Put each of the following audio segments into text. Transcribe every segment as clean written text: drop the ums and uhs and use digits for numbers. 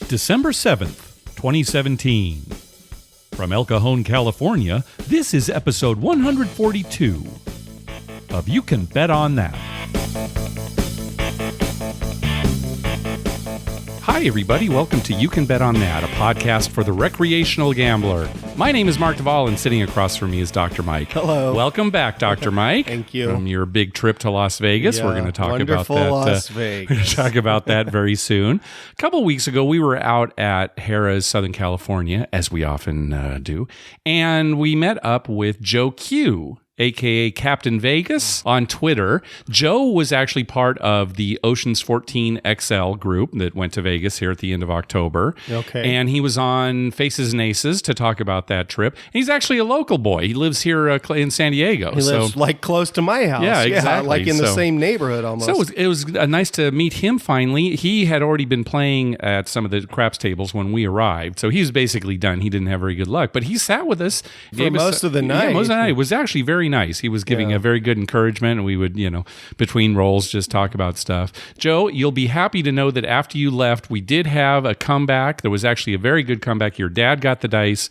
December 7th, 2017. From El Cajon, California, this is episode 142 of You Can Bet on That. Hi, everybody. Welcome to You Can Bet on That, a podcast for the recreational gambler. My name is Mark Duvall, and sitting across from me is Dr. Mike. Hello. Welcome back, Dr. Mike. Thank you. From your big trip to Las Vegas. Yeah, We're going to talk about that. wonderful Las Vegas. We're going to talk about that very soon. A couple of weeks ago, we were out at Harrah's, Southern California, as we often do, and we met up with Joe Q, a.k.a. Captain Vegas, on Twitter. Joe was actually part of the Oceans 14 XL group that went to Vegas here at the end of October. Okay. And he was on Faces and Aces to talk about that trip. And he's actually a local boy. He lives here in San Diego. He lives like close to my house. Yeah, exactly. Like in the same neighborhood almost. So it was nice to meet him finally. He had already been playing at some of the craps tables when we arrived. So he was basically done. He didn't have very good luck. But he sat with us. For most of the night. Yeah, most of the night. It was actually very nice. He was giving a very good encouragement, and we would, between rolls, just talk about stuff. Joe, you'll be happy to know that after you left, we did have a comeback. There was actually a very good comeback. Your dad got the dice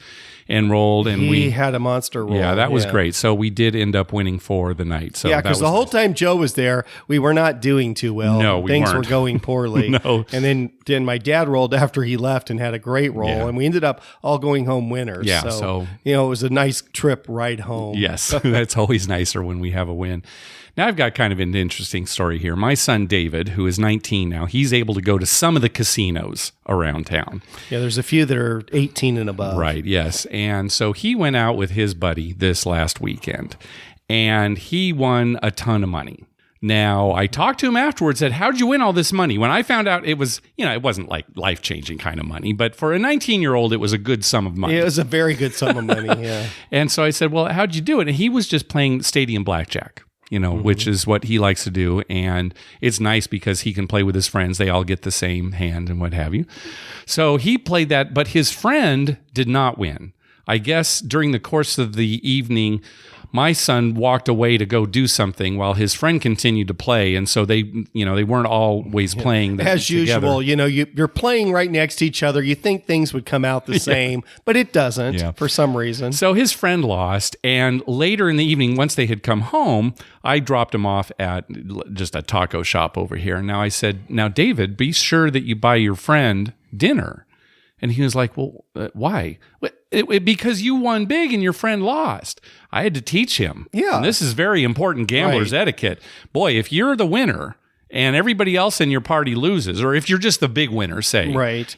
and rolled, and we had a monster roll. Yeah, that was great. So we did end up winning for the night. So yeah, because the whole time Joe was there, we were not doing too well. No, we Things weren't. were going poorly. No. And then my dad rolled after he left and had a great roll, and we ended up all going home winners. Yeah, so it was a nice trip right home. Yes, that's always nicer when we have a win. Now, I've got kind of an interesting story here. My son, David, who is 19 now, he's able to go to some of the casinos around town. Yeah, there's a few that are 18 and above. Right, yes. And so he went out with his buddy this last weekend, and he won a ton of money. Now, I talked to him afterwards, said, how'd you win all this money? When I found out it was, it wasn't like life-changing kind of money, but for a 19-year-old, it was a good sum of money. It was a very good sum of money, yeah. And so I said, well, how'd you do it? And he was just playing stadium blackjack. Which is what he likes to do. And it's nice because he can play with his friends. They all get the same hand and what have you. So he played that, but his friend did not win. I guess during the course of the evening, my son walked away to go do something while his friend continued to play. And so they weren't always playing as together. usual. You're playing right next to each other. You think things would come out the same, but it doesn't for some reason. So his friend lost. And later in the evening, once they had come home, I dropped him off at just a taco shop over here. And now I said, now, David, be sure that you buy your friend dinner. And he was like, well, why? Because you won big and your friend lost. I had to teach him. Yeah. And this is very important gambler's etiquette. Boy, if you're the winner and everybody else in your party loses, or if you're just the big winner, say,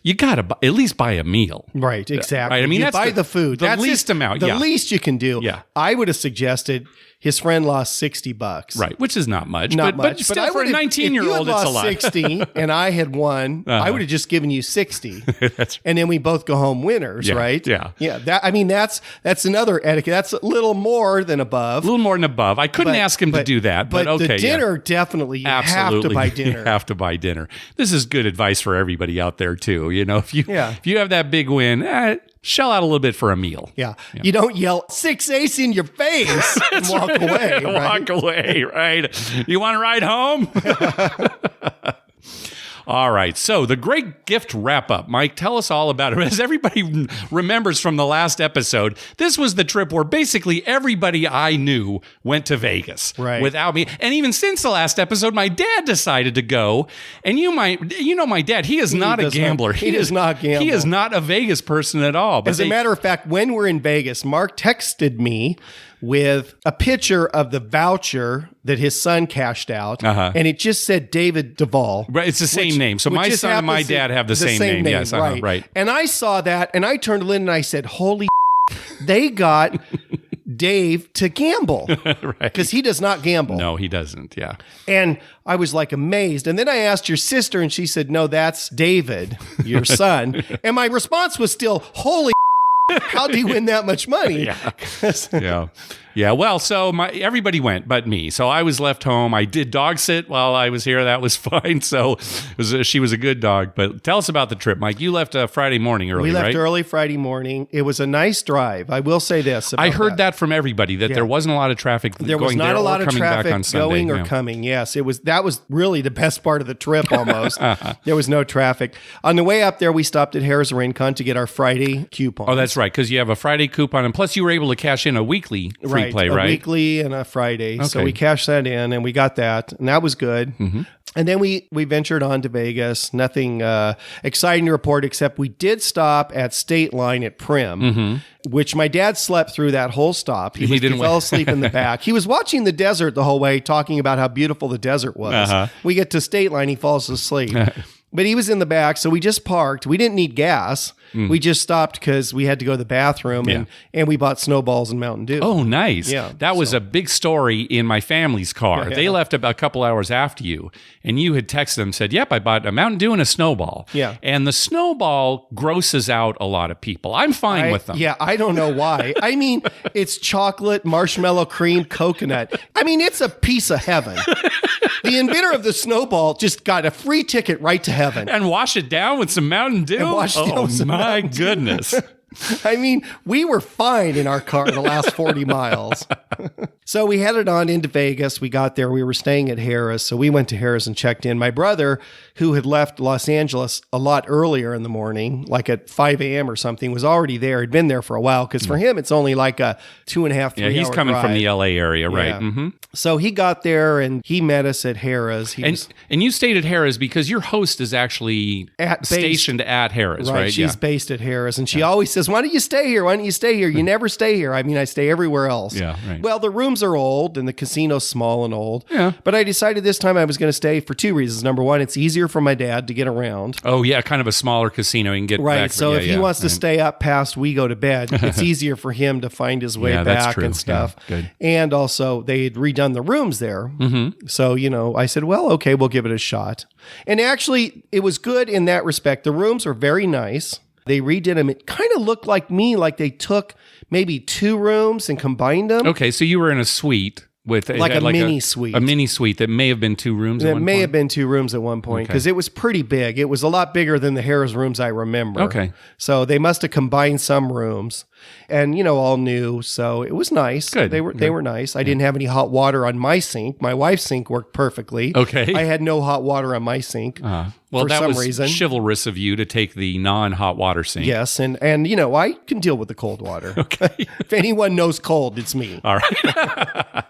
you got to at least buy a meal. Right, exactly. Right? I mean, you that's buy the food. The That's least amount. The least you can do. Yeah. I would have suggested his friend lost $60. Right, which is not much. Not but much. still, for a 19-year-old, it's a lot. If you had lost 60 and I had won, I would have just given you 60. That's right. And then we both go home winners, right? Yeah. Yeah. That's another etiquette. That's a little more than above. A little more than above. I couldn't ask him to do that, but okay. the dinner, definitely, you have to buy dinner. You have to buy dinner. This is good advice for everybody out there, too. If you have that big win, shell out a little bit for a meal. Yeah. You don't yell 6-ace in your face and walk away. Right? Walk away, right? You want to ride home? All right. So the great gift wrap up. Mike, tell us all about it. As everybody remembers from the last episode, this was the trip where basically everybody I knew went to Vegas without me. And even since the last episode, my dad decided to go. And my dad, he is not a gambler. He does not gamble. He is not a Vegas person at all. But as a matter of fact, when we're in Vegas, Mark texted me with a picture of the voucher that his son cashed out, and it just said David Duvall. Right, it's the same name. So my son and my dad have the same name. Yes, right. And I saw that, and I turned to Lynn and I said, holy they got Dave to gamble. Right. Because he does not gamble. No, he doesn't, yeah. And I was like amazed. And then I asked your sister, and she said, no, that's David, your son. And my response was still, holy how'd he win that much money? Yeah. Yeah, well, so everybody went but me. So I was left home. I did dog sit while I was here. That was fine. So she was a good dog. But tell us about the trip, Mike. You left Friday morning early, right? We left early Friday morning. It was a nice drive. I will say this. I heard that from everybody, that there wasn't a lot of traffic there going was not there a lot or of coming back traffic on Sunday. going or coming. Yes, that was really the best part of the trip almost. There was no traffic. On the way up there, we stopped at Harrah's Rincon to get our Friday coupon. Oh, that's right, because you have a Friday coupon, and plus you were able to cash in a weekly free play, right? A weekly and a Friday. Okay. So we cashed that in and we got that, and that was good. Mm-hmm. And then we ventured on to Vegas. Nothing exciting to report, except we did stop at State Line at Prim, which my dad slept through that whole stop. He fell asleep in the back. He was watching the desert the whole way, talking about how beautiful the desert was. We get to State Line, he falls asleep. But he was in the back, so we just parked. We didn't need gas. We just stopped because we had to go to the bathroom, and we bought snowballs and Mountain Dew. Oh, nice. Yeah, that was a big story in my family's car. Yeah. They left about a couple hours after you, and you had texted them, said, yep, I bought a Mountain Dew and a snowball. Yeah. And the snowball grosses out a lot of people. I'm fine with them. Yeah, I don't know why. I mean, it's chocolate, marshmallow cream, coconut. I mean, it's a piece of heaven. The inventor of the snowball just got a free ticket right to heaven. And wash it down with some Mountain Dew? My goodness. I mean, we were fine in our car the last 40 miles. So we headed on into Vegas. We got there. We were staying at Harrah's. So we went to Harrah's and checked in. My brother, who had left Los Angeles a lot earlier in the morning, like at 5 a.m. or something, was already there. He'd been there for a while because for him, it's only like a 2.5, 3 hour he's coming drive. from the LA area, right? Yeah. Mm-hmm. So he got there and he met us at Harrah's. And you stayed at Harrah's because your host is actually stationed at Harrah's, right? She's based at Harrah's. And she always says, why don't you stay here? Why don't you stay here? You never stay here. I mean, I stay everywhere else. Yeah, right. Well, the rooms are old and the casino's small and old. Yeah. But I decided this time I was going to stay for two reasons. Number one, it's easier for my dad to get around. Oh, yeah, kind of a smaller casino. You can get right. back. So if he wants to stay up past we go to bed, it's easier for him to find his way back and stuff. Yeah, good. And also, they had redone the rooms there. Mm-hmm. So, I said, well, okay, we'll give it a shot. And actually, it was good in that respect. The rooms were very nice. They redid them. It kind of looked like they took maybe two rooms and combined them. Okay, so you were in a suite with like a mini suite. A mini suite that may have been two rooms at one point? It may have been two rooms at one point because it was pretty big. It was a lot bigger than the Harrah's rooms I remember. Okay. So they must have combined some rooms and, all new. So it was nice. Good. They were nice. I didn't have any hot water on my sink. My wife's sink worked perfectly. Okay. I had no hot water on my sink. Well, for that some was reason. Chivalrous of you to take the non-hot water sink. Yes, and I can deal with the cold water. Okay. If anyone knows cold, it's me. All right.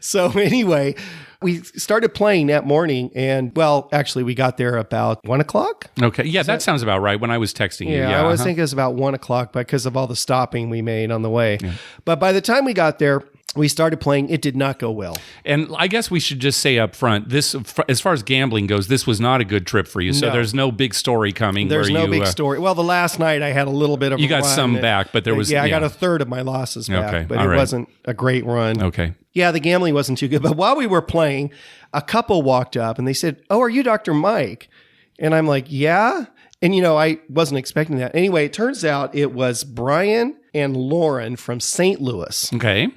So anyway, we started playing that morning, and actually, we got there about 1 o'clock. Okay, yeah, that sounds about right. When I was texting you, I was thinking it was about 1 o'clock because of all the stopping we made on the way. Yeah. But by the time we got there, we started playing. It did not go well. And I guess we should just say up front, this, as far as gambling goes, this was not a good trip for you. So there's no big story coming. There's no big story. Well, the last night I had a little bit of you got some back, but there was... I got a third of my losses back, but it wasn't a great run. Okay. Yeah, the gambling wasn't too good. But while we were playing, a couple walked up and they said, "Oh, are you Dr. Mike?" And I'm like, "Yeah." And, I wasn't expecting that. Anyway, it turns out it was Brian and Lauren from St. Louis. Okay.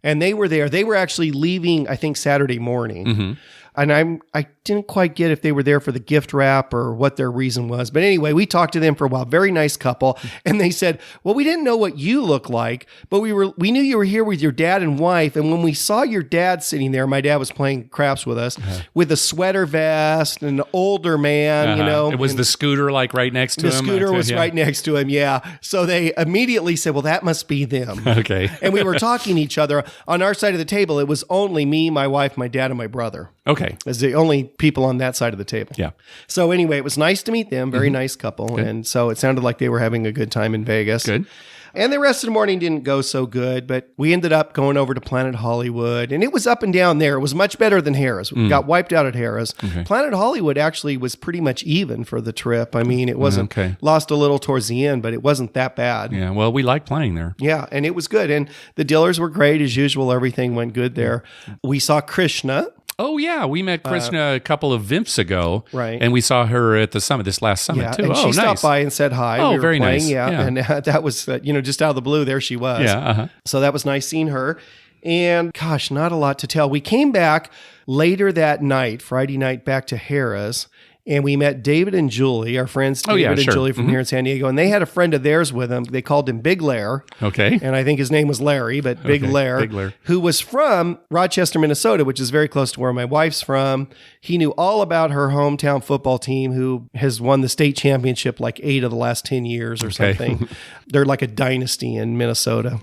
And they were there. They were actually leaving, I think, Saturday morning. Mm-hmm. And I didn't quite get if they were there for the gift wrap or what their reason was. But anyway, we talked to them for a while. Very nice couple. And they said, well, we didn't know what you look like, but we knew you were here with your dad and wife. And when we saw your dad sitting there, my dad was playing craps with us with a sweater vest and an older man, It was the scooter right next to him. The scooter was right next to him, yeah. So they immediately said, well, that must be them. Okay. And we were talking to each other. On our side of the table, it was only me, my wife, my dad, and my brother. Okay. As the only people on that side of the table. Yeah. So anyway, it was nice to meet them. Very nice couple. Good. And so it sounded like they were having a good time in Vegas. Good. And the rest of the morning didn't go so good, but we ended up going over to Planet Hollywood, and it was up and down there. It was much better than Harrah's. We got wiped out at Harrah's. Okay. Planet Hollywood actually was pretty much even for the trip. I mean, it wasn't lost a little towards the end, but it wasn't that bad. Yeah, well, we like playing there. Yeah, and it was good. And the dealers were great as usual. Everything went good there. We saw Krishna. Oh, yeah. We met Krishna a couple of Vimps ago. Right. And we saw her at this last summit, too. And she stopped by and said hi. Oh, we were very playing, nice. Yeah. And that was, just out of the blue, there she was. Yeah. Uh-huh. So that was nice seeing her. And gosh, not a lot to tell. We came back later that night, Friday night, back to Harrah's. And we met David and Julie, our friends David and Julie from here in San Diego. And they had a friend of theirs with them. They called him Big Lair. Okay. And I think his name was Larry, but Big Lair, who was from Rochester, Minnesota, which is very close to where my wife's from. He knew all about her hometown football team, who has won the state championship like 8 of the last 10 years or something. They're like a dynasty in Minnesota.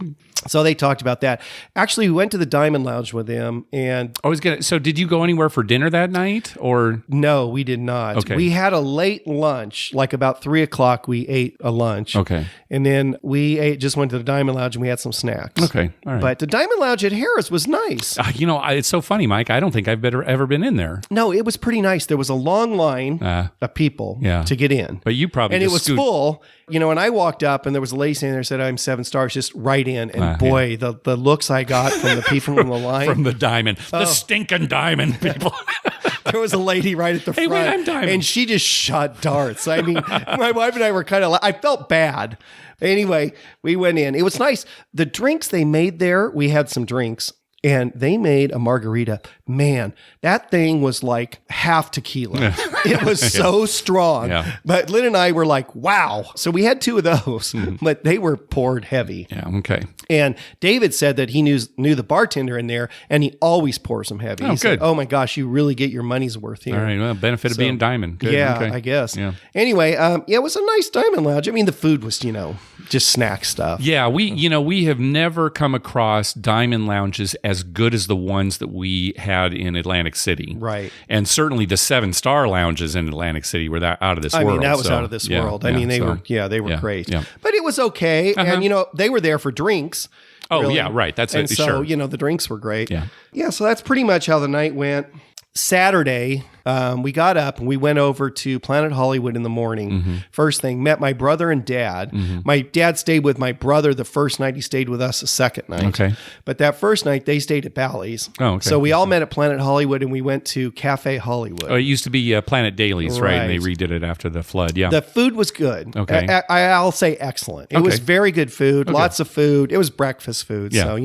So they talked about that. Actually, we went to the Diamond Lounge with them, and So did you go anywhere for dinner that night, or no? We did not. Okay. We had a late lunch, like about 3:00. We ate a lunch. Okay. And then we just went to the Diamond Lounge and we had some snacks. Okay. All right. But the Diamond Lounge at Harrah's was nice. It's so funny, Mike. I don't think I've ever been in there. No, it was pretty nice. There was a long line of people to get in. But you probably and it was full. And I walked up and there was a lady standing there said, "I'm 7 stars, just right in." And boy, the looks I got from the people in the line. From the Diamond. The stinking Diamond people. There was a lady right at the front. Wait, I'm Diamond. And she just shot darts. I mean, my wife and I were kind of I felt bad. Anyway, we went in. It was nice. The drinks they made there, we had some drinks. And they made a margarita. Man, that thing was like half tequila. It was so strong. Yeah. But Lynn and I were like, wow. So we had 2 of those, but they were poured heavy. Yeah, okay. And David said that he knew the bartender in there, and he always pours them heavy. He said, "Oh my gosh, you really get your money's worth here." All right, well, benefit of being Diamond. Good. Yeah, okay. I guess. Yeah. Anyway, it was a nice Diamond Lounge. I mean, the food was, just snack stuff. Yeah, we have never come across Diamond Lounges as good as the ones that we had in Atlantic City. Right. And certainly the 7-star lounges in Atlantic City were out of this world. I mean, that was out of this world. I mean, they were great. Yeah. But it was okay. And, they were there for drinks. Oh, really. Yeah, right. That's and it. So, sure. The drinks were great. Yeah. Yeah, so that's pretty much how the night went. Saturday, we got up and we went over to Planet Hollywood in the morning. First thing, met my brother and dad. My dad stayed with my brother the first night. He stayed with us the second night. Okay. But that first night, they stayed at Bally's. Oh, okay. So we all met at Planet Hollywood and we went to Cafe Hollywood. Oh, it used to be Planet Dailies, right? And they redid it after the flood. Yeah. The food was good. Okay. I'll say excellent. It was very good food, lots of food. It was breakfast food. So,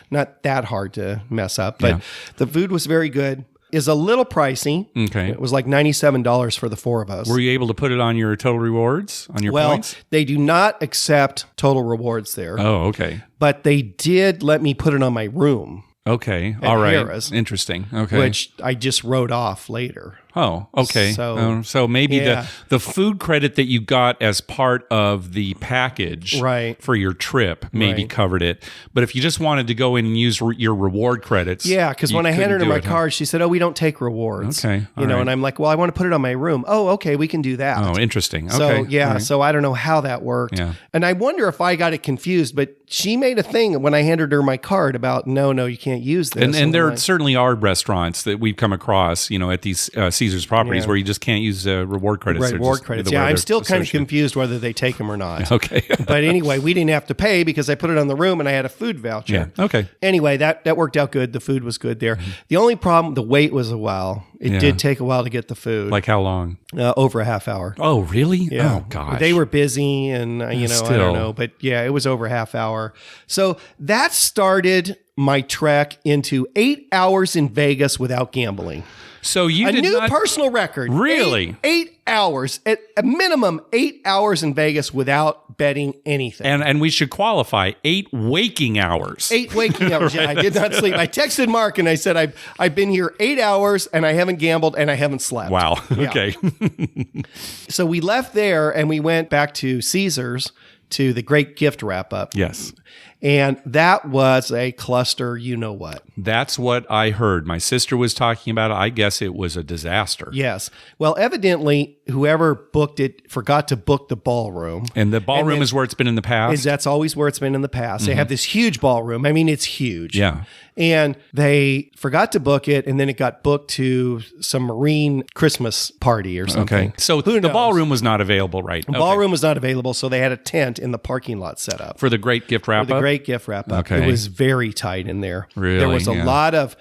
not that hard to mess up. But the food was very good. Is a little pricey. Okay. It was like $97 for the 4 of us. Were you able to put it on your total rewards, on your points? Well, they do not accept total rewards there. Oh, okay. But they did let me put it on my room. Okay. All right. Harrah's, Interesting. Okay. Which I just wrote off later. Oh, okay. So maybe the food credit that you got as part of the package for your trip maybe covered it. But if you just wanted to go in and use your reward credits. Yeah, because when I handed her my card, she said, "Oh, we don't take rewards." Okay. And I'm like, "Well, I want to put it on my room." "Oh, okay, we can do that." Oh, interesting. Okay. So, so I don't know how that worked. Yeah. And I wonder if I got it confused, but she made a thing when I handed her my card about, no, you can't use this. And there certainly are restaurants that we've come across, at these Caesars properties where you just can't use reward credits. Right, reward credits. Yeah, I'm still kind of confused whether they take them or not. Okay. But anyway, we didn't have to pay because I put it on the room and I had a food voucher. Yeah. Okay. Anyway, that worked out good. The food was good there. The only problem, the wait was a while. It did take a while to get the food. Like how long? Over a half hour. Oh, really? Yeah. Oh, gosh. They were busy and, I don't know. But yeah, it was over a half hour. So that started my trek into 8 hours in Vegas without gambling. So you did new personal record. Really? 8 hours, at a minimum 8 hours in Vegas without betting anything. And we should qualify 8 waking hours. 8 waking hours. Yeah, I did not sleep. I texted Mark and I said, I've been here 8 hours and I haven't gambled and I haven't slept. Wow. Okay. So we left there and we went back to Caesars to the great gift wrap up. Yes. And that was a cluster, you know what. That's what I heard. My sister was talking about it. I guess it was a disaster. Yes. Well, evidently, whoever booked it forgot to book the ballroom. And the ballroom is where it's been in the past? That's always where it's been in the past. They have this huge ballroom. I mean, it's huge. Yeah. And they forgot to book it, and then it got booked to some Marine Christmas party or something. Okay. So the ballroom was not available, right? The ballroom was not available, so they had a tent in the parking lot set up. For the great gift wrap-up? For the great gift wrap-up. Okay. It was very tight in there. Really? There was a lot of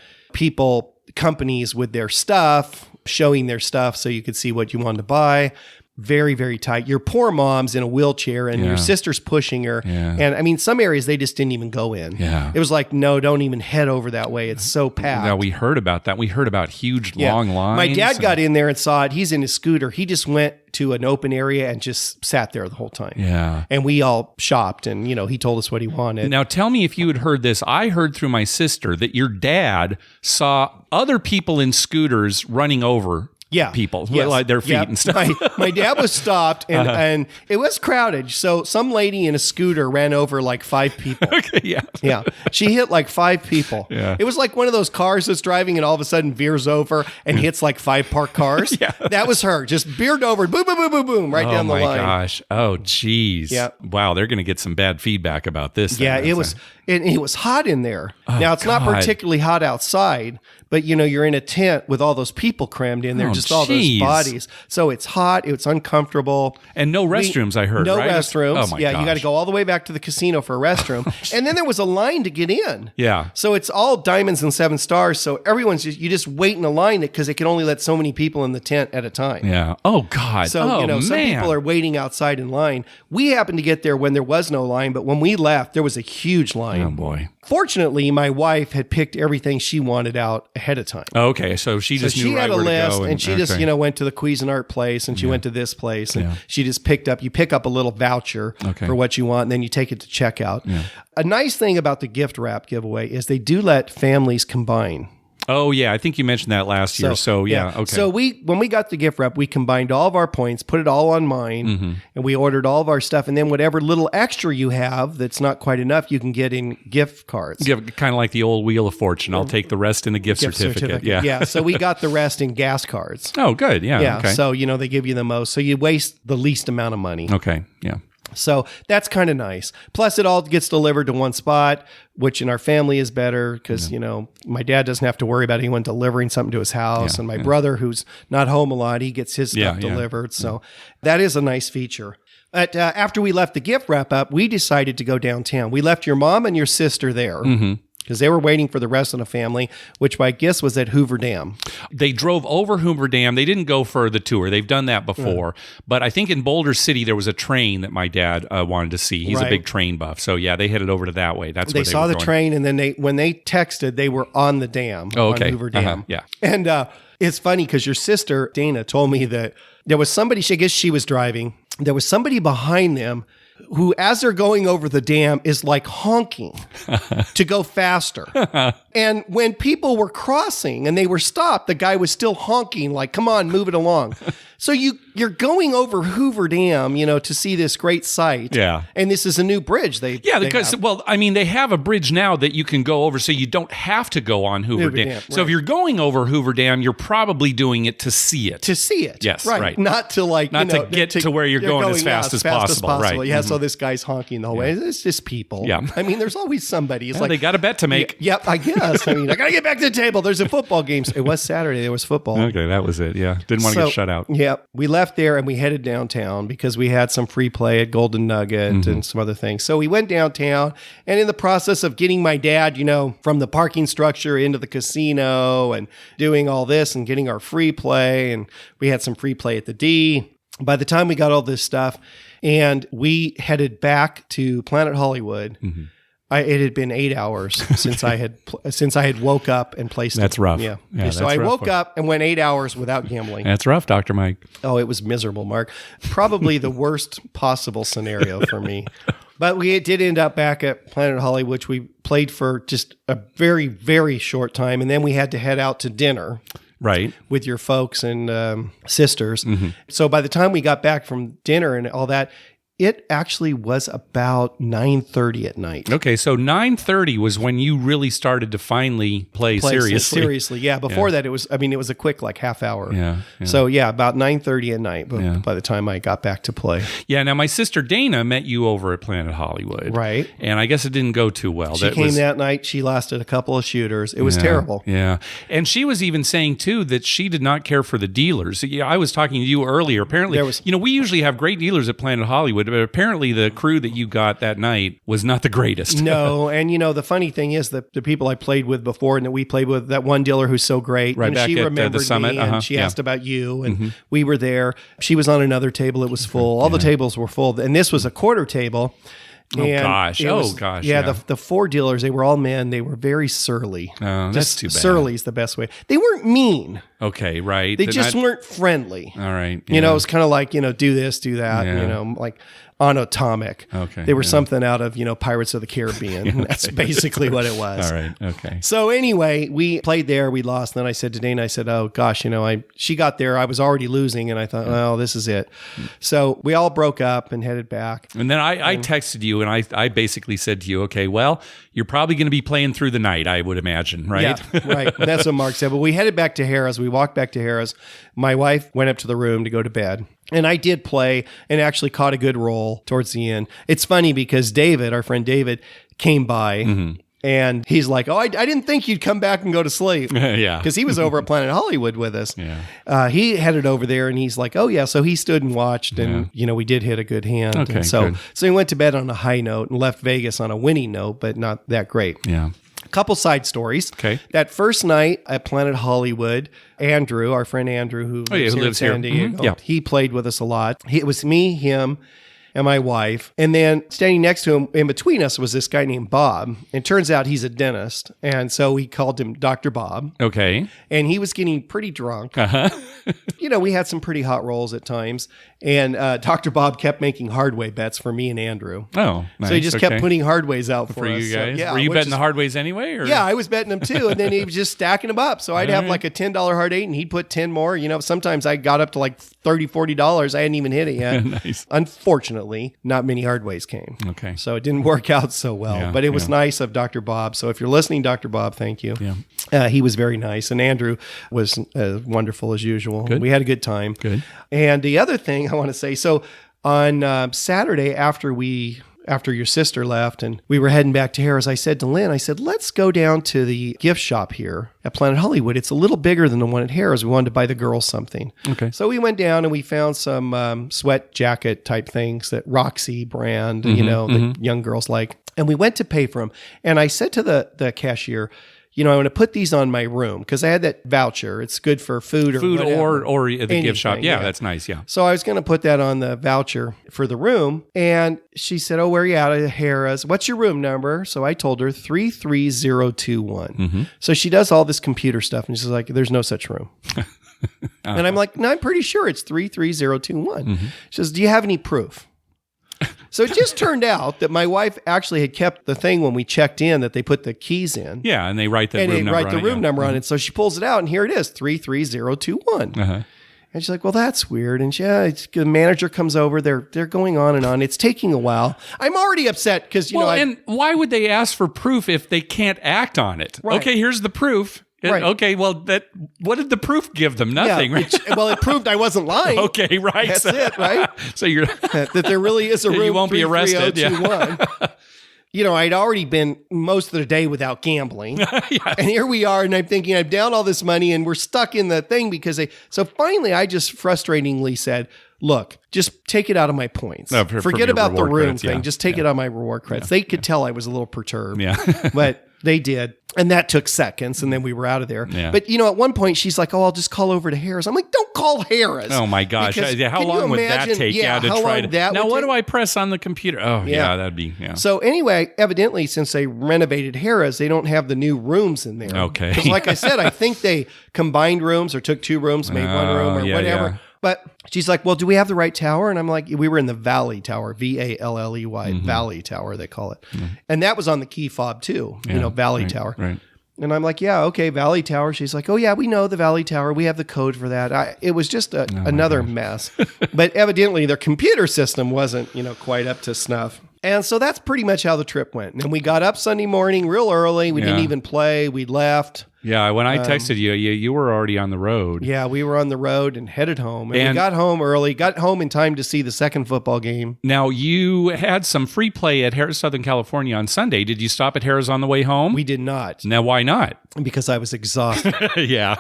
companies with their stuff, showing their stuff so you could see what you wanted to buy. very, very tight. Your poor mom's in a wheelchair and your sister's pushing her. Yeah. And I mean, some areas they just didn't even go in. Yeah. It was like, no, don't even head over that way. It's so packed. Now, we heard about that. We heard about huge, long lines. My dad got in there and saw it. He's in his scooter. He just went to an open area and just sat there the whole time. Yeah. And we all shopped and, he told us what he wanted. Now, tell me if you had heard this. I heard through my sister that your dad saw other people in scooters running over people, like their feet and stuff. My dad was stopped and it was crowded. So some lady in a scooter ran over like 5 people. Okay, yeah. She hit like 5 people. Yeah. It was like one of those cars that's driving and all of a sudden veers over and hits like 5 parked cars. That was her. Just veered over, boom, boom, boom, boom, boom, right down the line. Oh my gosh. Oh, geez. Yeah. Wow, they're going to get some bad feedback about this. Yeah, it was hot in there. Now, it's not particularly hot outside, but you're in a tent with all those people crammed in there, just all those bodies. So it's hot, it's uncomfortable. And no restrooms, I heard, no right? restrooms. Oh my gosh. You got to go all the way back to the casino for a restroom. And then there was a line to get in. Yeah. So it's all diamonds and 7 stars. So everyone's you just wait in a line because it can only let so many people in the tent at a time. Yeah. Oh God. So, some people are waiting outside in line. We happened to get there when there was no line, but when we left, there was a huge line. Oh boy. Fortunately, my wife had picked everything she wanted out ahead of time. Okay, so she just knew right where to go. She had a list, and she just went to the Cuisinart place, and she went to this place, and she just you pick up a little voucher for what you want, and then you take it to checkout. Yeah. A nice thing about the gift wrap giveaway is they do let families combine. Oh, yeah. I think you mentioned that last year. So, yeah. Okay. So when we got the gift wrap, we combined all of our points, put it all on mine, and we ordered all of our stuff. And then whatever little extra you have that's not quite enough, you can get in gift cards. Kind of like the old Wheel of Fortune. I'll take the rest in the gift certificate. Yeah. Yeah. So we got the rest in gas cards. Oh, good. Yeah. Yeah. Okay. So, they give you the most. So you waste the least amount of money. Okay. Yeah. So that's kind of nice. Plus, it all gets delivered to one spot, which in our family is better because, my dad doesn't have to worry about anyone delivering something to his house. And my brother, who's not home a lot, he gets his stuff delivered. So that is a nice feature. But after we left the gift wrap up, we decided to go downtown. We left your mom and your sister there. Because they were waiting for the rest of the family, which I guess was at Hoover Dam. They drove over Hoover Dam. They didn't go for the tour. They've done that before. But I think in Boulder City, there was a train that my dad wanted to see. He's a big train buff. So, yeah, they headed over to that way. That's where they saw were the train, and then when they texted, they were on the dam, on Hoover Dam. Yeah. And it's funny because your sister, Dana, told me that there was somebody, I guess she was driving, there was somebody behind them who, as they're going over the dam, is like honking to go faster. And when people were crossing and they were stopped, the guy was still honking like, come on, move it along. So you're going over Hoover Dam, to see this great sight. Yeah. And this is a new bridge. They have a bridge now that you can go over so you don't have to go on Hoover Dam. Right. So if you're going over Hoover Dam, you're probably doing it to see it. Yes, right. Not to get to where you're going as fast as possible. Right. Yeah, so this guy's honking the whole way. It's just people. Yeah. I mean, there's always somebody. It's they got a bet to make. Yep, I guess. I mean, I got to get back to the table. There's a football game. It was Saturday. There was football. Okay, that was it. Yeah. Didn't want to get shut out. Yeah. We left there and we headed downtown because we had some free play at Golden Nugget and some other things. So we went downtown, and in the process of getting my dad, from the parking structure into the casino and doing all this and getting our free play, and we had some free play at the D. By the time we got all this stuff and we headed back to Planet Hollywood, it had been 8 hours since I had woke up and placed. That's rough. Yeah. So I woke up and went 8 hours without gambling. That's rough, Dr. Mike. Oh, it was miserable, Mark. Probably the worst possible scenario for me. But we did end up back at Planet Hollywood, which we played for just a very, very short time, and then we had to head out to dinner. Right. With your folks and sisters. So by the time we got back from dinner and all that, it actually was about 9:30 at night. Okay, so 9:30 was when you really started to finally play seriously. Seriously, yeah. Before that, it was a quick half hour. Yeah. So about 9:30 at night by the time I got back to play. Yeah, now my sister Dana met you over at Planet Hollywood. Right. And I guess it didn't go too well. She came that night. She lasted a couple of shooters. It was terrible. Yeah. And she was even saying, too, that she did not care for the dealers. Yeah, I was talking to you earlier. Apparently, we usually have great dealers at Planet Hollywood, but apparently the crew that you got that night was not the greatest. No, and the funny thing is that the people I played with before and that we played with, that one dealer who's so great, right back she at remembered the summit, me, and she asked about you, and we were there. She was on another table; it was full. All the tables were full, and this was a quarter table. Oh gosh! Yeah, the four dealers, they were all men. They were very surly. Oh, that's too bad. Surly is the best way. They weren't mean. Okay, right. They just weren't friendly. All right. Yeah. It was kind of like, do this, do that, like unatomic. Okay. They were something out of, Pirates of the Caribbean. Okay. That's basically what it was. All right. Okay. So anyway, we played there, we lost. And then I said to Dana, I said, oh gosh, she got there. I was already losing. And I thought, well, this is it. So we all broke up and headed back. And then I texted you and I basically said to you, okay, well, you're probably going to be playing through the night, I would imagine, right? Yeah, right. That's what Mark said. But we headed back to Harrah's. We walked back to Harrah's. My wife went up to the room to go to bed. And I did play and actually caught a good roll towards the end. It's funny because David, our friend David, came by and he's like, oh, I didn't think you'd come back and go to sleep. Yeah. Because he was over at Planet Hollywood with us. Yeah. He headed over there and he's like, oh, yeah. So he stood and watched and, we did hit a good hand. Okay, and so good. he went to bed on a high note and left Vegas on a winning note, but not that great. Yeah. Couple side stories. Okay. That first night at Planet Hollywood, Andrew, our friend Andrew, who lives here in San Diego, he played with us a lot. It was me, him, and my wife. And then standing next to him, in between us, was this guy named Bob. And turns out he's a dentist. And so we called him Dr. Bob. Okay. And he was getting pretty drunk. Uh-huh. We had some pretty hot rolls at times. And Dr. Bob kept making hardway bets for me and Andrew. Oh, nice. So he just kept putting hardways out for us. You guys? So, were you betting the hardways anyway? Or? Yeah, I was betting them too. And then he was just stacking them up. So I'd have like a $10 hard eight and he'd put 10 more. Sometimes I got up to like $30, $40. I hadn't even hit it yet. Nice. Unfortunately, not many hardways came. Okay. So it didn't work out so well. Yeah, but it was nice of Dr. Bob. So if you're listening, Dr. Bob, thank you. Yeah. He was very nice. And Andrew was wonderful as usual. Good. We had a good time. Good. And the other thing I want to say, so on Saturday after your sister left and we were heading back to Harrah's, I said to Lynn, let's go down to the gift shop here at Planet Hollywood. It's a little bigger than the one at Harrah's. We wanted to buy the girls something. Okay. So we went down and we found some sweat jacket type things that Roxy brand, that young girls like. And we went to pay for them. And I said to the cashier, I want to put these on my room because I had that voucher. It's good for food or whatever. or the Anything, gift shop. Yeah, that's nice. Yeah. So I was going to put that on the voucher for the room. And she said, oh, where are you at? Harrah's. What's your room number? So I told her 33021. So she does all this computer stuff. And she's like, there's no such room. And I'm like, no, I'm pretty sure it's 33021. She says, do you have any proof? So it just turned out that my wife actually had kept the thing when we checked in that they put the keys in. Yeah, and they write the room number on it. So she pulls it out, and here it is, 33021. And she's like, well, that's weird. And the manager comes over. They're going on and on. It's taking a while. I'm already upset because, and why would they ask for proof if they can't act on it? Right. Okay, here's the proof. Right. Okay, well, what did the proof give them? Nothing, right? It proved I wasn't lying. Okay, right. That's it, right? So you're that there really is a room. You won't be arrested. Yeah. I'd already been most of the day without gambling, and here we are, and I'm thinking I've down all this money, and we're stuck in the thing because So finally, I just frustratingly said, look, just take it out of my points. No, forget about the room thing. Just take it out of my reward credits. They could tell I was a little perturbed. Yeah. But they did. And that took seconds, and then we were out of there. Yeah. But, at one point, she's like, oh, I'll just call over to Harrah's. I'm like, don't call Harrah's. Oh, my gosh. How long would that take? Now, what do I press on the computer? Oh, that'd be, So anyway, evidently, since they renovated Harrah's, they don't have the new rooms in there. Okay. Because like I said, I think they combined rooms or took two rooms, made one room or whatever. Yeah. But she's like, well, do we have the right tower? And I'm like, we were in the Valley Tower, VALLEY, Valley Tower, they call it. And that was on the key fob too, Valley Tower. Right. And I'm like, yeah, okay, Valley Tower. She's like, oh yeah, we know the Valley Tower. We have the code for that. It was just another mess. But evidently their computer system wasn't, quite up to snuff. And so that's pretty much how the trip went. And we got up Sunday morning real early. We didn't even play. We left. Yeah, when I texted you were already on the road. Yeah, we were on the road and headed home. And we got home early, got home in time to see the second football game. Now, you had some free play at Harrah's, Southern California on Sunday. Did you stop at Harrah's on the way home? We did not. Now, why not? Because I was exhausted. Yeah.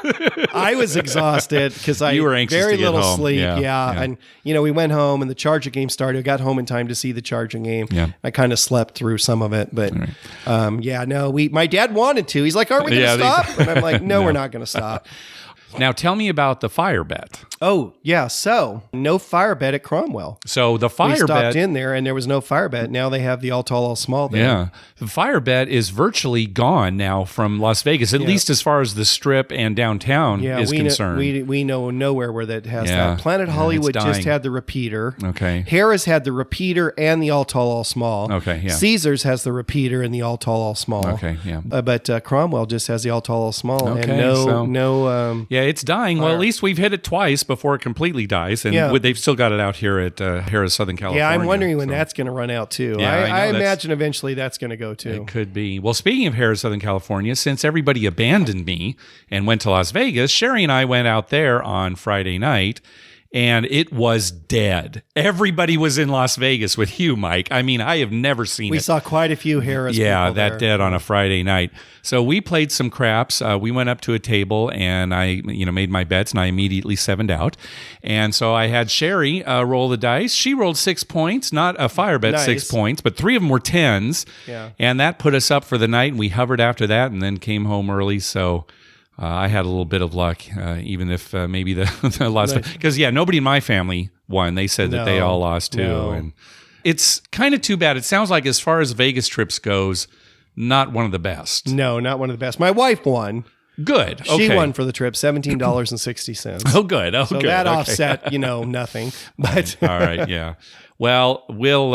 I was exhausted because I you were anxious very to get little home. sleep. Yeah. And, we went home and the Charger game started. I got home in time to see the Charger game. Yeah. I kind of slept through some of it. But, my dad wanted to. He's like, aren't we going to stop? And I'm like, no, we're not going to stop. Now, tell me about the fire bet. Oh, yeah. So, no fire bet at Cromwell. So, the fire bet... We stopped in there and there was no fire bet. Now they have the all tall, all small there. Yeah. The fire bet is virtually gone now from Las Vegas, at least as far as the Strip and downtown is concerned. We know nowhere where that has that. Planet Hollywood just had the repeater. Okay. Harrah's had the repeater and the all tall, all small. Okay, yeah. Caesars has the repeater and the all tall, all small. Okay, yeah. But Cromwell just has the all tall, all small. Okay, and yeah, it's dying. fire. Well, at least we've hit it twice before it completely dies, and they've still got it out here at Harrah's, Southern California. Yeah, I'm wondering when that's going to run out too. Yeah, I imagine eventually that's going to go too. It could be. Well, speaking of Harrah's, Southern California, since everybody abandoned me and went to Las Vegas, Sherry and I went out there on Friday night, and it was dead. Everybody was in Las Vegas with you, Mike. I mean, I have never seen We saw quite a few Harrah's people there. Dead on a Friday night. So we played some craps. We went up to a table, and I made my bets, and I immediately 7'd out. And so I had Sherry roll the dice. She rolled 6 points, not a fire bet, 6 points, but 3 of them were 10s. Yeah. And that put us up for the night, and we hovered after that and then came home early. So... I had a little bit of luck, even if maybe the Las Vegas, because nobody in my family won. They said that they all lost too, and it's kind of too bad. It sounds like, as far as Vegas trips goes, not one of the best. No, not one of the best. My wife won. Good. She won for the trip, $17.60. Oh, good. Oh, so good. that offset, nothing. But all right, yeah. Well, we'll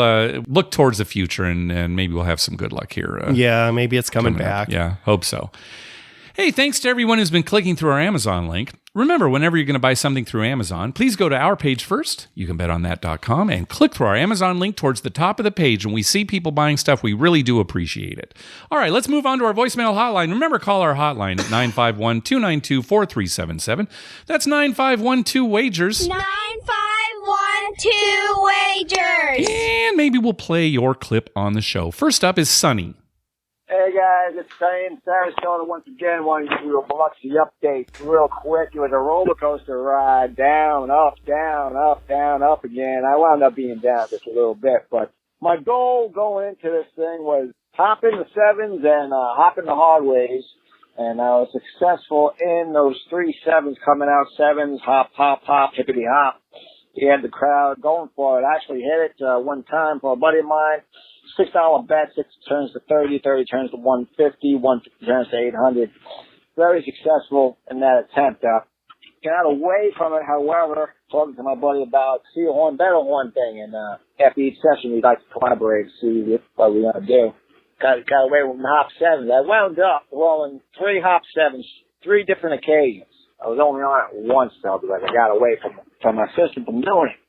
look towards the future, and maybe we'll have some good luck here. Maybe it's coming back. Yeah, hope so. Hey, thanks to everyone who's been clicking through our Amazon link. Remember, whenever you're going to buy something through Amazon, please go to our page first, youcanbetonThat.com, and click through our Amazon link towards the top of the page. When we see people buying stuff, we really do appreciate it. All right, let's move on to our voicemail hotline. Remember, call our hotline at 951-292-4377. That's 9512-WAGERS. 9512-WAGERS. And maybe we'll play your clip on the show. First up is Sunny. Hey guys, it's Sunny in Sarasota once again. Wanted to do a Biloxi update real quick. It was a roller coaster ride, down, up, down, up, down, up again. I wound up being down just a little bit, but my goal going into this thing was hop in the sevens and hop in the hard ways. And I was successful in those 3 sevens coming out, sevens, hop, hop, hop, hippity hop. He had the crowd going for it. I actually hit it one time for a buddy of mine. $6 bet, 6 turns to 30, 30 turns to 150, 150 turns to 800. Very successful in that attempt. Got away from it, however, talking to my buddy about see a horn, bet a horn thing, and after each session, we'd like to collaborate to see what we're going to do. Got away with hop sevens. I wound up rolling 3 hop sevens, 3 different occasions. I was only on it once, though, because I got away from my system from doing it.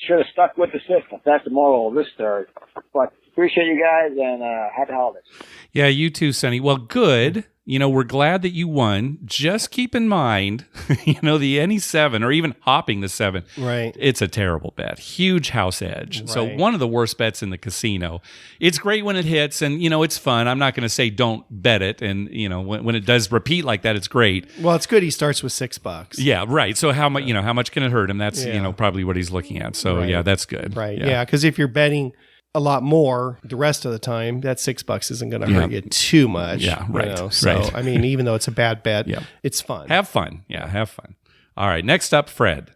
Should have stuck with the system. That's the moral of this story. But appreciate you guys, and happy holidays. Yeah, you too, Sonny. Well, good. We're glad that you won. Just keep in mind, the any 7 or even hopping the 7. Right. It's a terrible bet. Huge house edge. Right. So one of the worst bets in the casino. It's great when it hits, and, it's fun. I'm not going to say don't bet it. And, when it does repeat like that, it's great. Well, it's good he starts with $6. Yeah, right. So how much, how much can it hurt him? That's, probably what he's looking at. So, yeah, that's good. Right. Yeah, because if you're betting a lot more the rest of the time, that $6 isn't going to hurt you too much. Yeah, right. So, right. I mean, even though it's a bad bet, it's fun. Have fun. Yeah, have fun. All right, next up, Fred.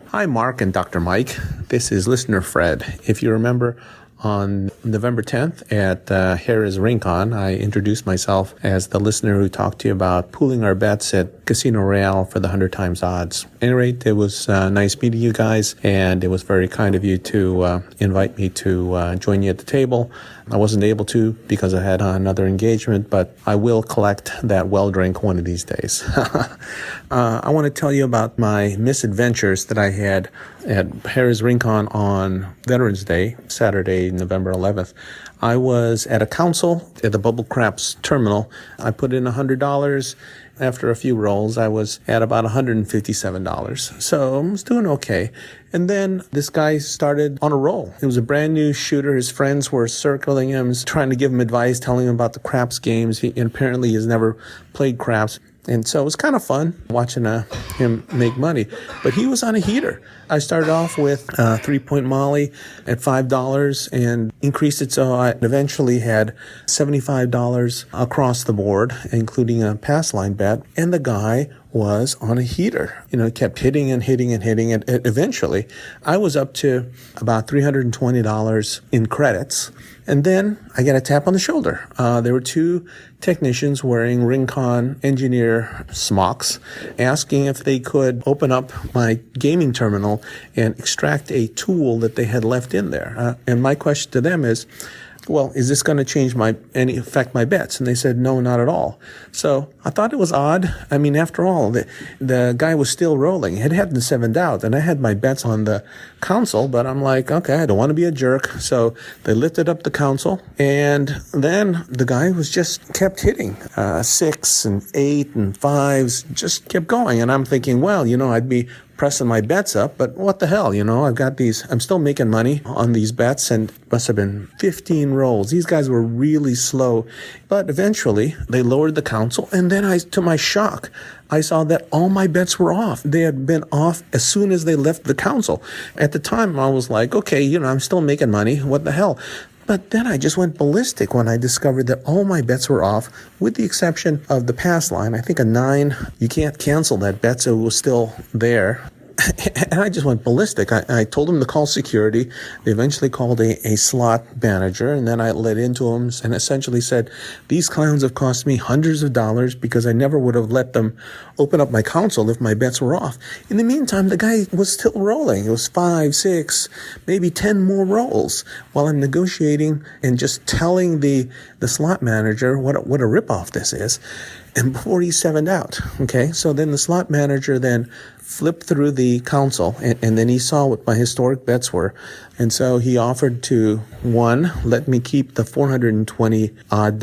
Hi, Mark and Dr. Mike. This is listener Fred. If you remember, on November 10th at Harrah's Rincon, I introduced myself as the listener who talked to you about pooling our bets at Casino Royale for the 100 times odds. At any rate, it was nice meeting you guys, and it was very kind of you to invite me to join you at the table. I wasn't able to because I had another engagement, but I will collect that well drink one of these days. I want to tell you about my misadventures that I had at Harrah's Rincon on Veterans Day, Saturday, Friday, November 11th. I was at a council at the Bubble Craps terminal. I put in $100. After a few rolls, I was at about $157. So I was doing okay. And then this guy started on a roll. It was a brand new shooter. His friends were circling him, trying to give him advice, telling him about the craps games. And apparently he's never played craps. And so it was kind of fun watching him make money. But he was on a heater. I started off with 3-point Molly at $5 and increased it so I eventually had $75 across the board, including a pass line bet. And the guy was on a heater. Kept hitting and hitting and hitting. And eventually, I was up to about $320 in credits. And then I got a tap on the shoulder. There were two technicians wearing Rincon engineer smocks asking if they could open up my gaming terminal and extract a tool that they had left in there. And my question to them is, well, is this going to affect my bets? And they said, no, not at all. So I thought it was odd. I mean, after all, the guy was still rolling. It hadn't sevened out, and I had my bets on the console, but I'm like, okay, I don't want to be a jerk. So they lifted up the console, and then the guy kept hitting 6 and 8 and 5s, just kept going. And I'm thinking, well, I'd be pressing my bets up, but what the hell, I've got I'm still making money on these bets, and must have been 15 rolls. These guys were really slow, but eventually they lowered the console, and then to my shock, I saw that all my bets were off. They had been off as soon as they left the console. At the time, I was like, okay, I'm still making money. What the hell? But then I just went ballistic when I discovered that all my bets were off, with the exception of the pass line. I think a 9, you can't cancel that bet, so it was still there. And I just went ballistic. I told them to call security. They eventually called a slot manager, and then I led into them and essentially said, these clowns have cost me hundreds of dollars because I never would have let them open up my console if my bets were off. In the meantime, the guy was still rolling. It was 5, 6, maybe 10 more rolls while I'm negotiating and just telling the slot manager what a ripoff this is. And before he sevened out, okay? So then the slot manager then flipped through the console, and then he saw what my historic bets were. And so he offered to, one, let me keep the $420 odd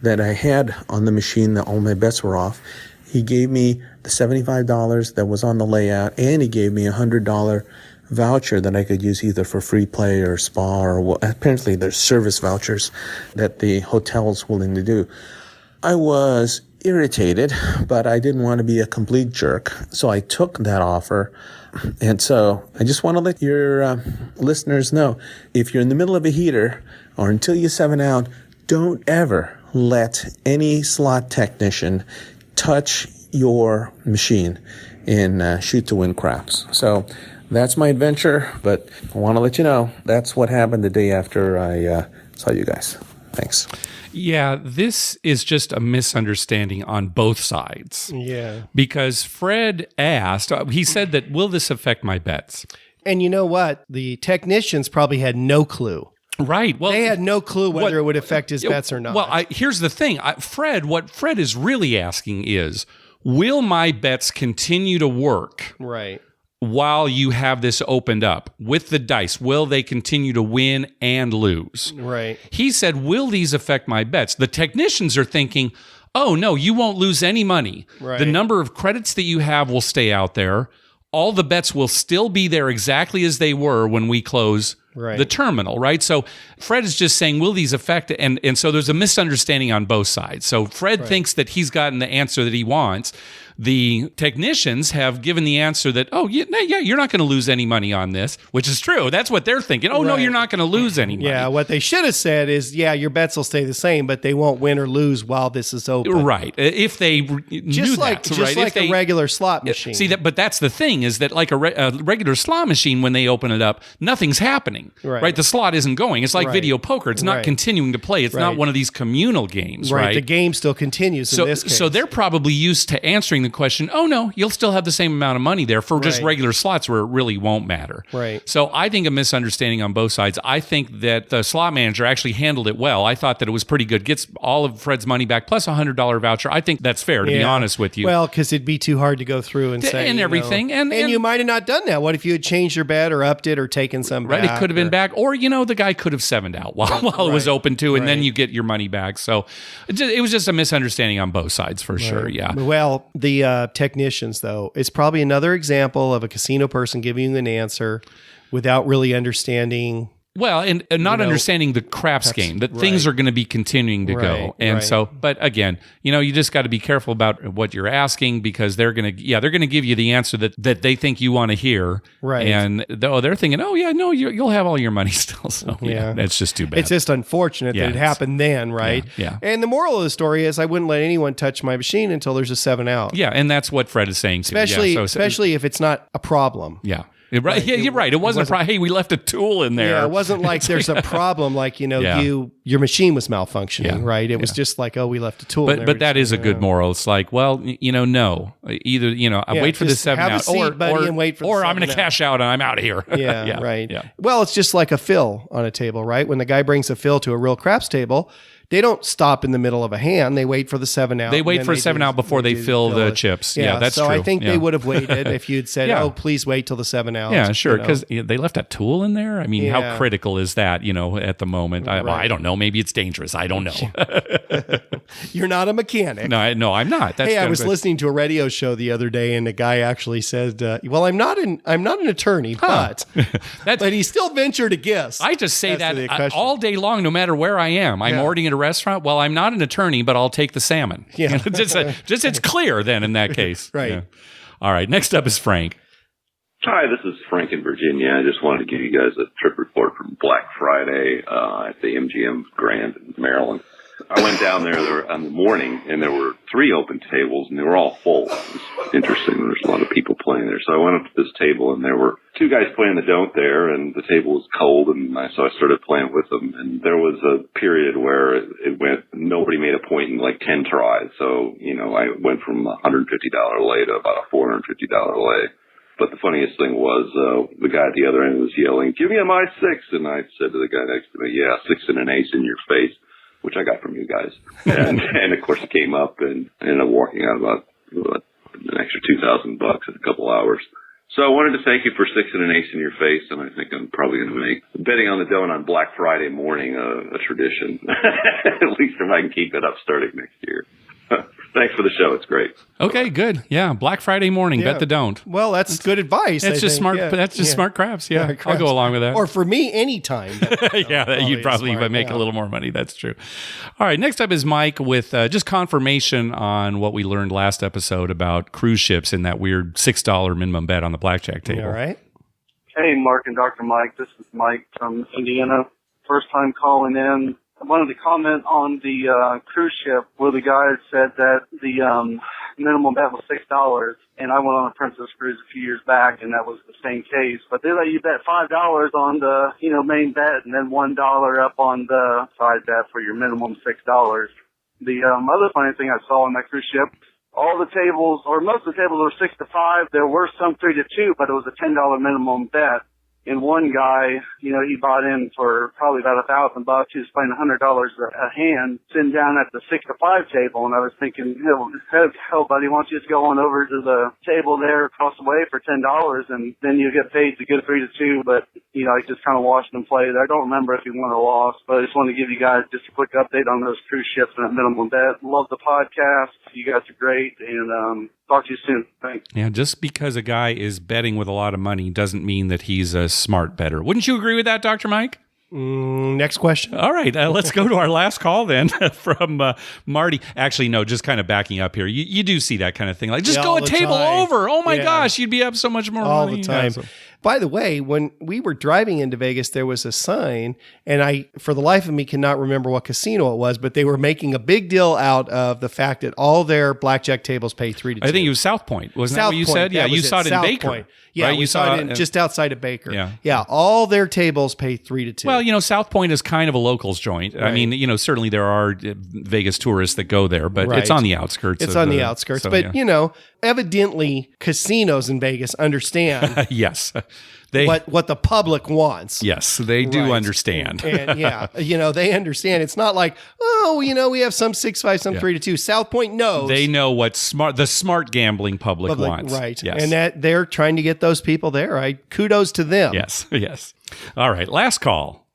that I had on the machine that all my bets were off. He gave me the $75 that was on the layout, and he gave me a $100 voucher that I could use either for free play or spa, or apparently there's service vouchers that the hotel's willing to do. I was irritated, but I didn't want to be a complete jerk, so I took that offer. And so I just want to let your listeners know, if you're in the middle of a heater or until you 7 out, don't ever let any slot technician touch your machine in shoot to win craps. So that's my adventure, but I want to let you know that's what happened the day after I saw you guys. Thanks. Yeah, this is just a misunderstanding on both sides. Yeah. Because Fred asked, he said that, will this affect my bets? And you know what? The technicians probably had no clue. Right. Well, they had no clue whether it would affect his bets or not. Well, here's the thing. What Fred is really asking is, will my bets continue to work? Right. While you have this opened up with the dice, will they continue to win and lose? Right. He said, will these affect my bets? The technicians are thinking, oh, no, you won't lose any money. Right. The number of credits that you have will stay out there. All the bets will still be there exactly as they were when we close the terminal, right? So Fred is just saying, will these affect it? And so there's a misunderstanding on both sides. So Fred thinks that he's gotten the answer that he wants. The technicians have given the answer that, oh, yeah, you're not going to lose any money on this, which is true. That's what they're thinking. Oh, no, you're not going to lose any money. Yeah, what they should have said is, yeah, your bets will stay the same, but they won't win or lose while this is open. Right. If they knew that. Just like a regular slot machine. See, but that's the thing, is that like a regular slot machine, when they open it up, nothing's happening. Right? The slot isn't going. It's like video poker. It's not continuing to play. It's not one of these communal games, right? The game still continues in this case. So they're probably used to answering the question, oh, no, you'll still have the same amount of money there for just regular slots where it really won't matter. Right. So I think a misunderstanding on both sides. I think that the slot manager actually handled it well. I thought that it was pretty good. Gets all of Fred's money back plus a $100 voucher. I think that's fair, to be honest with you. Well, because it'd be too hard to go through and say. And everything. And you might have not done that. What if you had changed your bet or upped it or taken some back? It could have been back, or the guy could have sevened out while it was open too, and then you get your money back. So it was just a misunderstanding on both sides for sure. Yeah. Well, the technicians though, it's probably another example of a casino person giving you an answer without really understanding. Well, and not understanding the craps game, that things are going to be continuing to go. And so, but again, you just got to be careful about what you're asking, because they're going to give you the answer that they think you want to hear. Right. And they're thinking, you'll have all your money still. So that's just too bad. It's just unfortunate that it happened then, right? Yeah. And the moral of the story is I wouldn't let anyone touch my machine until there's a 7 out. Yeah. And that's what Fred is saying too. Especially if it's not a problem. Yeah. Right. Yeah, you're right. It wasn't a problem. Hey, we left a tool in there. Yeah, it wasn't like there's a problem, like, your machine was malfunctioning, right? It was just like, we left a tool in there. But that is a good moral. It's like, well, no. Either, I wait for the 7 out, or I'm going to cash out and I'm out of here. Yeah, right. Yeah. Well, it's just like a fill on a table, right? When the guy brings a fill to a real craps table, they don't stop in the middle of a hand. They wait for the 7 out. They wait for a 7 out before they fill the chips. Yeah, that's true. So I think they would have waited if you'd said, please wait till the 7 out. Yeah, sure. Because they left a tool in there. I mean, how critical is that, at the moment? I don't know. Maybe it's dangerous. I don't know. You're not a mechanic. No, I'm not. I was listening to a radio show the other day, and the guy actually said, well, I'm not an attorney, but he still ventured a guess. I just say that all day long, no matter where I am. I'm ordering at a restaurant. Well, I'm not an attorney, but I'll take the salmon. Yeah. just it's clear then in that case. Right. Yeah. All right. Next up is Frank. Hi, this is Frank in Virginia. I just wanted to give you guys a trip report from Black Friday at the MGM Grand in Maryland. I went down there on the morning, and there were 3 open tables, and they were all full. It was interesting. There's a lot of people playing there. So I went up to this table, and there were 2 guys playing the don't there, and the table was cold, and so I started playing with them. And there was a period where it went, nobody made a point in like 10 tries. So, I went from a $150 lay to about a $450 lay. But the funniest thing was the guy at the other end was yelling, "Give me a my 6." And I said to the guy next to me, "Yeah, 6 and an ace in your face," which I got from you guys. And of course it came up, and I ended up walking out about an extra $2,000 in a couple hours. So I wanted to thank you for 6 and an ace in your face, and I think I'm probably going to make betting on the donut on Black Friday morning a tradition. At least if I can keep it up starting next year. Thanks for the show. It's great. Okay, good. Yeah, Black Friday morning. Bet the don't. Well, that's good advice. That's just smart. Yeah. That's just smart craps. Yeah, I'll go along with that. Or for me, anytime. You'd probably make a little more money. That's true. All right, next up is Mike with just confirmation on what we learned last episode about cruise ships and that weird $6 minimum bet on the blackjack table. All right. Hey, Mark and Dr. Mike. This is Mike from Indiana. First time calling in. I wanted to comment on the cruise ship where the guy said that the minimum bet was $6, and I went on a Princess cruise a few years back, and that was the same case. But they let you bet $5 on the main bet, and then $1 up on the side bet for your minimum $6. The other funny thing I saw on that cruise ship, all the tables, or most of the tables, were 6 to 5. There were some 3 to 2, but it was a $10 minimum bet. And one guy, he bought in for probably about $1,000. He was playing $100 a hand, sitting down at the 6 to 5 table. And I was thinking, hell, buddy, why don't you just go on over to the table there across the way for $10, and then you get paid to get 3 to 2. But, I just kind of watched him play. I don't remember if he won or lost, but I just wanted to give you guys just a quick update on those cruise ships and that minimum bet. Love the podcast. You guys are great. And, talk to you soon. Thanks. Yeah, just because a guy is betting with a lot of money doesn't mean that he's a smart bettor. Wouldn't you agree with that, Dr. Mike? Next question. All right, let's go to our last call then from Marty. Actually, no, just kind of backing up here. You do see that kind of thing. Like, just go a table over. Oh, my gosh, you'd be up so much more all money. The time. Yeah, by the way, when we were driving into Vegas, there was a sign, and I, for the life of me, cannot remember what casino it was, but they were making a big deal out of the fact that all their blackjack tables pay 3 to 2. I think it was South Point. Wasn't that what you said? Yeah, you saw it in Baker. Point. Yeah, right? you saw it just outside of Baker. Yeah, all their tables pay 3 to 2. Well, South Point is kind of a locals joint. Right. I mean, certainly there are Vegas tourists that go there, but it's on the outskirts. It's on the outskirts, but evidently casinos in Vegas understand. Yes. what the public wants. Yes, they do understand. And they understand. It's not like, we have some 6-5, some 3-2. South Point knows. They know what the smart gambling public wants. Right. Yes. And that they're trying to get those people there. Kudos to them. Yes. All right, last call.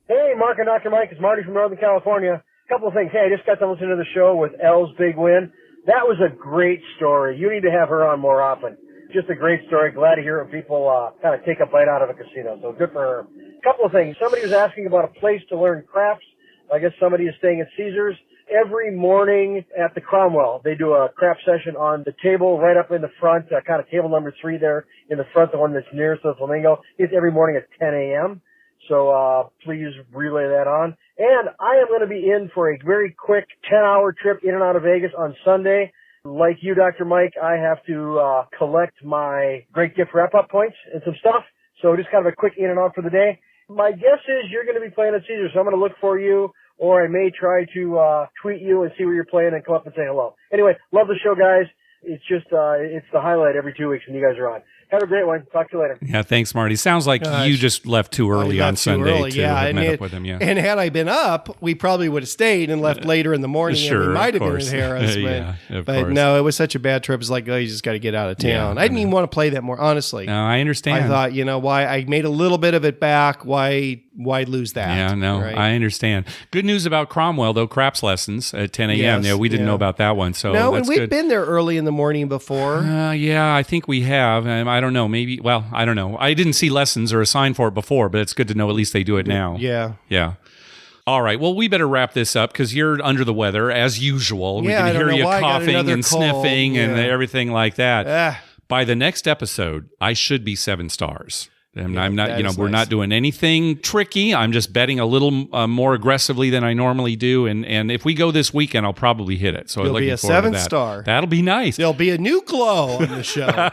Hey, Mark and Dr. Mike, it's Marty from Northern California. A couple of things. Hey, I just got to listen to the show with Elle's big win. That was a great story. You need to have her on more often. Just a great story. Glad to hear when people kind of take a bite out of a casino. So good for her. A couple of things. Somebody was asking about a place to learn craps. I guess somebody is staying at Caesars. Every morning at the Cromwell, they do a crap session on the table right up in the front, kind of table number 3 there in the front, the one that's nearest the Flamingo. It's every morning at 10 a.m. So please relay that on. And I am going to be in for a very quick 10-hour trip in and out of Vegas on Sunday. Like you, Dr. Mike, I have to collect my great gift wrap-up points and some stuff. So just kind of a quick in and out for the day. My guess is you're going to be playing at Caesars, so I'm going to look for you, or I may try to tweet you and see where you're playing and come up and say hello. Anyway, love the show, guys. It's just it's the highlight every 2 weeks when you guys are on. Have a great one. Talk to you later. Yeah, thanks, Marty. Sounds like you just left too early on Sunday to have met up with him. Yeah. And had I been up, we probably would have stayed and left later in the morning. Sure, and we might have been at Harris. But no, it was such a bad trip. It's like, you just got to get out of town. I didn't even want to play that more, honestly. No, I understand. I thought, why I made a little bit of it back. Why lose that? Yeah, no, right? I understand. Good news about Cromwell, though, craps lessons at 10 a.m. Yes, we didn't know about that one. So no, that's and we've good. been there early in the morning before. Yeah, I think we have. I don't know. Maybe, I don't know. I didn't see lessons or a sign for it before, but it's good to know at least they do it now. Yeah. All right. Well, we better wrap this up because you're under the weather as usual. We can hear you coughing and sniffing and everything like that. By the next episode, I should be 7 stars. And I'm not, we're not doing anything tricky. I'm just betting a little more aggressively than I normally do. And if we go this weekend, I'll probably hit it. So it'll be a 7-star. That'll be nice. There'll be a new glow on the show.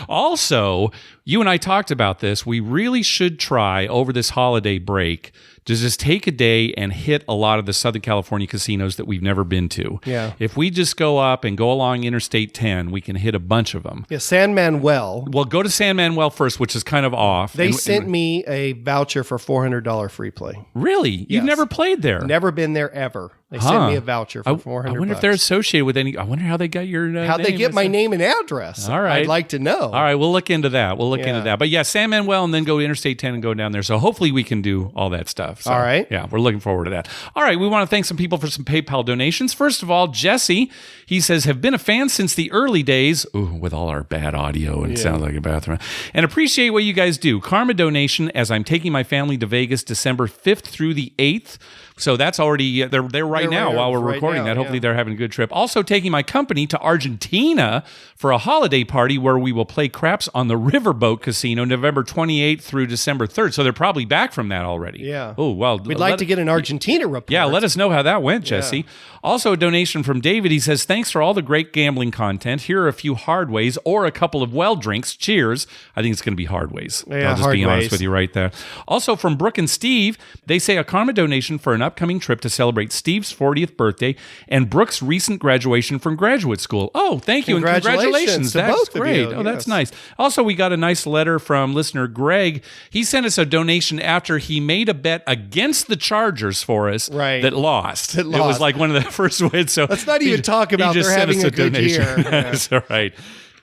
Also, you and I talked about this. We really should try over this holiday break to just take a day and hit a lot of the Southern California casinos that we've never been to. Yeah. If we just go up and go along Interstate 10, we can hit a bunch of them. Yeah, San Manuel. Well, go to San Manuel first, which is kind of off. They sent me a voucher for $400 free play. Really? You've never played there? Never been there ever. They sent me a voucher for $400. I wonder if they're associated with any. I wonder how they got your How'd they get my name and address? All right. I'd like to know. All right, we'll look into that. Into that. But yeah, San Manuel and then go to Interstate 10 and go down there. So hopefully we can do all that stuff. So, all right. Yeah, we're looking forward to that. All right, we want to thank some people for some PayPal donations. First of all, Jesse, he says, have been a fan since the early days. Ooh, with all our bad audio and it sounds like a bathroom. And appreciate what you guys do. Karma donation as I'm taking my family to Vegas December 5th through the 8th. So that's already, they're right now while we're recording that. Hopefully they're having a good trip. Also taking my company to Argentina for a holiday party where we will play craps on the Riverboat Casino November 28th through December 3rd. So they're probably back from that already. Yeah. Oh, well. We'd like to get an Argentina report. Yeah, let us know how that went, Jesse. Also a donation from David. He says, thanks for all the great gambling content. Here are a few hard ways or a couple of well drinks. Cheers. I think it's going to be hard ways. Yeah, I'll just be honest with you right there. Also from Brooke and Steve, they say a karma donation for an upcoming trip to celebrate Steve's 40th birthday and Brooke's recent graduation from graduate school. Oh, thank you and congratulations. To That's both great. of you. Oh, that's nice. Also, we got a nice letter from listener Greg. He sent us a donation after he made a bet against the Chargers for us that lost. It was like one of the first wins. So let's not even talk about they're having a good year. That's all right.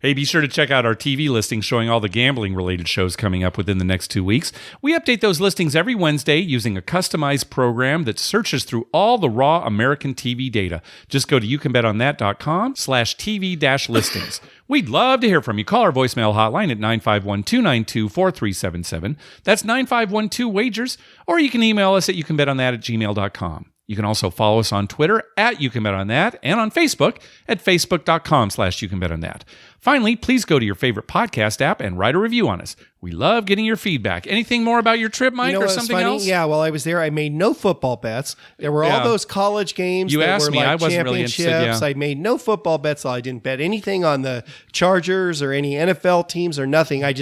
Hey, be sure to check out our TV listings showing all the gambling-related shows coming up within the next 2 weeks. We update those listings every Wednesday using a customized program that searches through all the raw American TV data. Just go to youcanbetonThat.com/TV-listings. We'd love to hear from you. Call our voicemail hotline at 951-292-4377. That's 9512-WAGERS. Or you can email us at youcanbetonThat@gmail.com. You can also follow us on Twitter at YouCanBetOnThat and on Facebook at Facebook.com/YouCanBetOnThat. Finally, please go to your favorite podcast app and write a review on us. We love getting your feedback. Anything more about your trip, Mike, or something else? Yeah, while I was there, I made no football bets. There were all those college games you that asked were me. like I wasn't really championships. interested, I made no football bets. So I didn't bet anything on the Chargers or any NFL teams or nothing. I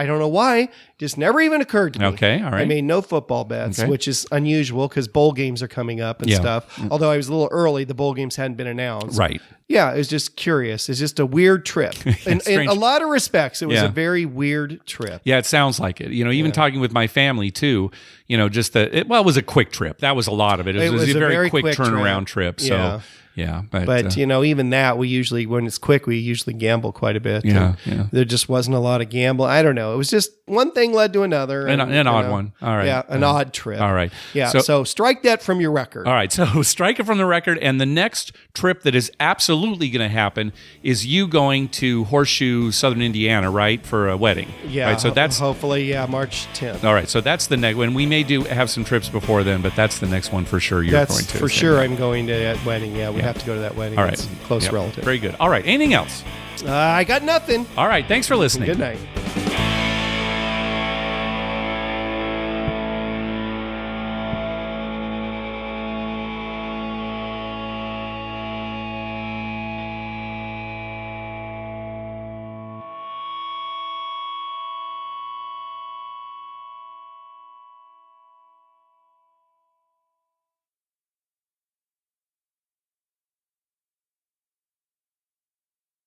don't know why. Just never even occurred to me. Okay, all right. I made no football bets, Okay. which is unusual because bowl games are coming up and stuff. Although I was a little early, the bowl games hadn't been announced. Right. Yeah, it was just curious. It's just a weird trip. In a lot of respects, it was a very weird trip. Yeah, it sounds like it. Even talking with my family too, just it was a quick trip. That was a lot of it. It was a very quick turnaround trip. So yeah, but even that, we usually, when it's quick, we usually gamble quite a bit. Yeah. There just wasn't a lot of gamble. I don't know. It was just one thing led to another. An odd one. All right. Yeah, an odd trip. All right. Yeah. So strike that from your record. All right. So strike it from the record. And the next trip that is absolutely going to happen is you going to Horseshoe, Southern Indiana, right, for a wedding. Yeah. Right. So that's hopefully, March 10th. All right. So that's the next one. We may have some trips before then, but that's the next one for sure. You're going to. For sure, I'm going to that wedding. Yeah, we have to go to that wedding. All right. It's a close relative. Very good. All right. Anything else? I got nothing. All right. Thanks for listening. Good night.